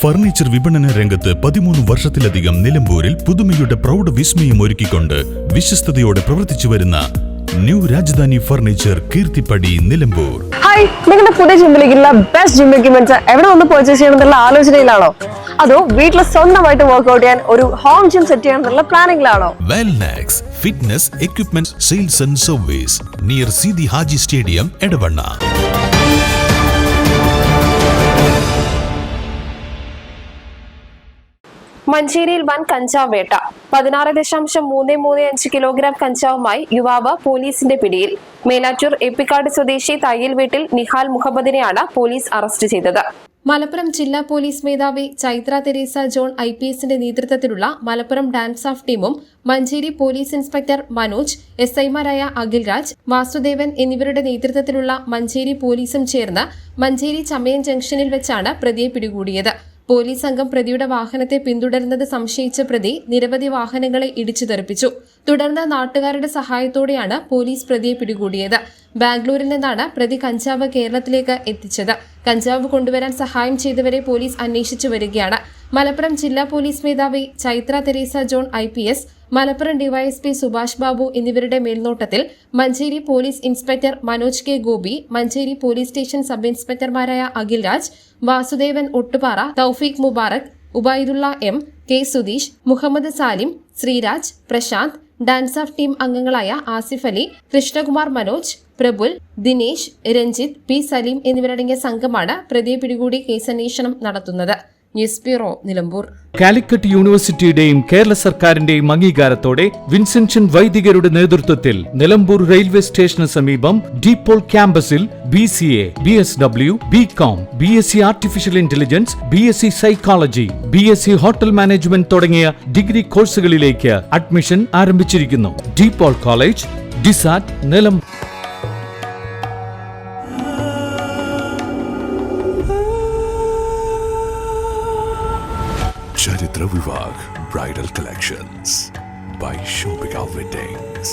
Furniture വിപണന രംഗത്ത് 13 വർഷത്തിലധികം നിലമ്പൂരിൽ പുതുമയുടെ പ്രൗഢ വിസ്മയം ഒരുക്കിക്കൊണ്ട് വിശ്വസ്തയോടെ പ്രവർത്തിച്ചു വരുന്ന new Rajadhani furniture Keerthippadi Nilambur. Hi, നിങ്ങളുടെ പുതിയ ജിമ്മിലേക്കുള്ള ബെസ്റ്റ് ജിം എക്യുപ്മെന്റ്സ് എവിടെ വന്ന് പർച്ചേസ് ചെയ്യണമെന്നുള്ള ആലോചനയിലാണോ? അതോ വീട്ടിൽ സ്വന്തമായിട്ട് വർക്ക്ഔട്ട് ചെയ്യാൻ ഒരു ഹോം ജിം സെറ്റ് ചെയ്യാനുള്ള പ്ലാനിംഗിലാണോ? Wellnex fitness equipment sales and service near Seethi Haji stadium Edavanna. മഞ്ചേരിയിൽ വൻ കഞ്ചാവ് വേട്ട. 16.335 കിലോഗ്രാം കഞ്ചാവുമായി യുവാവ് പോലീസിന്റെ പിടിയിൽ. മേലാറ്റൂർ എപ്പിക്കാട് സ്വദേശി തയ്യൽ വീട്ടിൽ നിഹാൽ മുഹമ്മദിനെയാണ് പോലീസ് അറസ്റ്റ് ചെയ്തത്. മലപ്പുറം ജില്ലാ പോലീസ് മേധാവി ചൈത്ര തെരേസ ജോൺ IPSന്റെ നേതൃത്വത്തിലുള്ള മലപ്പുറം ഡാൻസ് ഓഫ് ടീമും മഞ്ചേരി പോലീസ് ഇൻസ്പെക്ടർ മനോജ്, SIമാരായ അഖിൽരാജ്, വാസുദേവൻ എന്നിവരുടെ നേതൃത്വത്തിലുള്ള മഞ്ചേരി പോലീസും ചേർന്ന് മഞ്ചേരി ചമയം ജംഗ്ഷനിൽ വെച്ചാണ് പ്രതിയെ പിടികൂടിയത്. പോലീസ് സംഘം പ്രതിയുടെ വാഹനത്തെ പിന്തുടരുന്നത് സംശയിച്ച പ്രതി നിരവധി വാഹനങ്ങളെ ഇടിച്ചു തെറിപ്പിച്ചു. തുടർന്ന് നാട്ടുകാരുടെ സഹായത്തോടെയാണ് പോലീസ് പ്രതിയെ പിടികൂടിയത്. ബാംഗ്ലൂരിൽ നിന്നാണ് പ്രതി കഞ്ചാവ് കേരളത്തിലേക്ക് എത്തിച്ചത്. കഞ്ചാവ് കൊണ്ടുവരാൻ സഹായം ചെയ്തവരെ പോലീസ് അന്വേഷിച്ചു വരികയാണ്. മലപ്പുറം ജില്ലാ പോലീസ് മേധാവി Chaithra Theresa John IPS, Malappuram DYSP Subhash Babu എന്നിവരുടെ മേൽനോട്ടത്തിൽ Manjeri police inspector Manoj K. Gopi, Manjeri police station sub ഇൻസ്പെക്ടർമാരായ Akhilraj, Vasudevan Ottupara, Thoufeeq Mubarak, Ubaidulla M, K. Sudheesh, Muhammad Salim, Sreeraj, Prashanth, DANSAF team അംഗങ്ങളായ ആസിഫ് അലി, കൃഷ്ണകുമാർ, മനോജ്, പ്രബുൽ, ദിനേശ്, രഞ്ജിത്ത്, P. സലീം എന്നിവരടങ്ങിയ സംഘമാണ് പ്രതിയെ പിടികൂടി കേസന്വേഷണം നടത്തുന്നത്. News bureau, Nilambur. കാലിക്കറ്റ് യൂണിവേഴ്സിറ്റിയുടെയും കേരള സർക്കാരിന്റെയും അംഗീകാരത്തോടെ വിൻസെൻഷൻ വൈദികരുടെ നേതൃത്വത്തിൽ നിലമ്പൂർ റെയിൽവേ സ്റ്റേഷന് സമീപം ഡീപോൾ ക്യാമ്പസിൽ BCA, BSW, BCom, BSc artificial intelligence, BSc psychology, BSc hotel management തുടങ്ങിയ ഡിഗ്രി കോഴ്സുകളിലേക്ക് അഡ്മിഷൻ ആരംഭിച്ചിരിക്കുന്നു. DePaul college, DiSAT, Nilambur. Charitra Vivag Bridal Collections by Shobhika Weddings.